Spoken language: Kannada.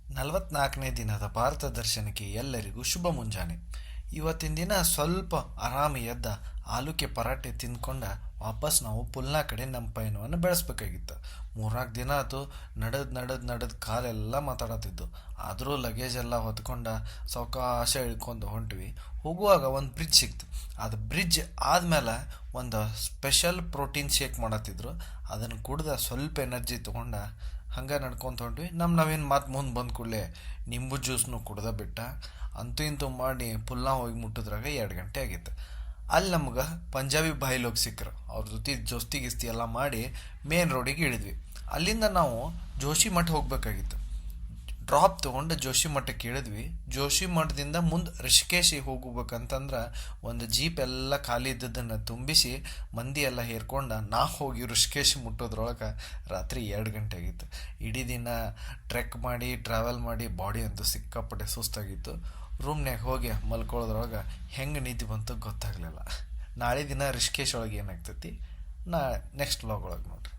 44ನೇ ದಿನದ ಭಾರತ ದರ್ಶನಕ್ಕೆ ಎಲ್ಲರಿಗೂ ಶುಭ ಮುಂಜಾನೆ. ಇವತ್ತಿನ ದಿನ ಸ್ವಲ್ಪ ಆರಾಮ ಎದ್ದ ಆಲೂಕೆ ಪರಾಟೆ ತಿಂದ್ಕೊಂಡ ವಾಪಸ್ ನಾವು ಪುಲ್ನಾ ಕಡೆ ನಮ್ಮ ಪಯಣವನ್ನು ಬೆಳೆಸ್ಬೇಕಾಗಿತ್ತು. ಮೂರ್ನಾಲ್ಕು ದಿನ ಆಯ್ತು, ನಡೆದು ಕಾಲೆಲ್ಲ ಮಾತಾಡತ್ತಿದ್ದು. ಆದರೂ ಲಗೇಜ್ ಎಲ್ಲ ಹೊತ್ಕೊಂಡ ಸಾವಕಾಶ ಇಳ್ಕೊಂಡು ಹೊಂಟ್ವಿ. ಹೋಗುವಾಗ ಒಂದು ಬ್ರಿಡ್ಜ್ ಸಿಕ್ತು. ಅದು ಬ್ರಿಡ್ಜ್ ಆದಮೇಲೆ ಒಂದು ಸ್ಪೆಷಲ್ ಪ್ರೋಟೀನ್ ಶೇಕ್ ಮಾಡತ್ತಿದ್ರು. ಅದನ್ನು ಕುಡ್ದ ಸ್ವಲ್ಪ ಎನರ್ಜಿ ತೊಗೊಂಡ ಹಂಗೆ ನಡ್ಕೊತ ಹೊಂಟ್ವಿ. ನಾವೇನು ಮಾತು ಮುಂದೆ ಬಂದ ಕೂಡಲೇ ನಿಂಬು ಜ್ಯೂಸ್ನು ಕುಡ್ದ ಬಿಟ್ಟ. ಅಂತೂ ಇಂತೂ ಮಾಡಿ ಪುಲ್ನಾ ಹೋಗಿ ಮುಟ್ಟಿದ್ರಾಗ 2 ಗಂಟೆ ಆಗಿತ್ತು. ಅಲ್ಲಿ ನಮ್ಗೆ ಪಂಜಾಬಿ ಬಾಯಿಲೋಗಿ ಸಿಕ್ಕರು. ಅವ್ರ ಜೊತೆ ಜೊಸ್ತಿ ಗಿಸ್ತಿ ಎಲ್ಲ ಮಾಡಿ ಮೇನ್ ರೋಡಿಗೆ ಇಳಿದ್ವಿ. ಅಲ್ಲಿಂದ ನಾವು ಜೋಶಿ ಮಠ ಹೋಗ್ಬೇಕಾಗಿತ್ತು. ಡ್ರಾಪ್ ತೊಗೊಂಡು ಜೋಶಿ ಮಠಕ್ಕೆ ಇಳಿದ್ವಿ. ಜೋಶಿ ಮಠದಿಂದ ಮುಂದೆ ರಿಷಿಕೇಶಿಗೆ ಹೋಗ್ಬೇಕಂತಂದ್ರೆ ಒಂದು ಜೀಪ್ ಎಲ್ಲ ಖಾಲಿ ಇದ್ದದನ್ನು ತುಂಬಿಸಿ ಮಂದಿ ಎಲ್ಲ ಹೇರ್ಕೊಂಡು ಹೋಗಿ ರಿಷಿಕೇಶ್ ಮುಟ್ಟೋದ್ರೊಳಗೆ ರಾತ್ರಿ 2 ಗಂಟೆ ಆಗಿತ್ತು. ಇಡೀ ದಿನ ಟ್ರೆಕ್ ಮಾಡಿ ಟ್ರಾವೆಲ್ ಮಾಡಿ ಬಾಡಿ ಅಂತೂ ಸಿಕ್ಕಾಪಟ್ಟೆ ಸುಸ್ತಾಗಿತ್ತು. ರೂಮ್ನ್ಯಾಗ ಹೋಗಿ ಮಲ್ಕೊಳ್ಳೋದ್ರೊಳಗೆ ಹೆಂಗೆ ನಿದ್ದೆ ಬಂತು ಗೊತ್ತಾಗಲಿಲ್ಲ. ನಾಳೆ ದಿನ ರಿಷಿಕೇಶ್ ಒಳಗೆ ಏನಾಗ್ತೈತಿ, ನೆಕ್ಸ್ಟ್ ವ್ಲಾಗ್ ಒಳಗೆ ನೋಡ್ರಿ.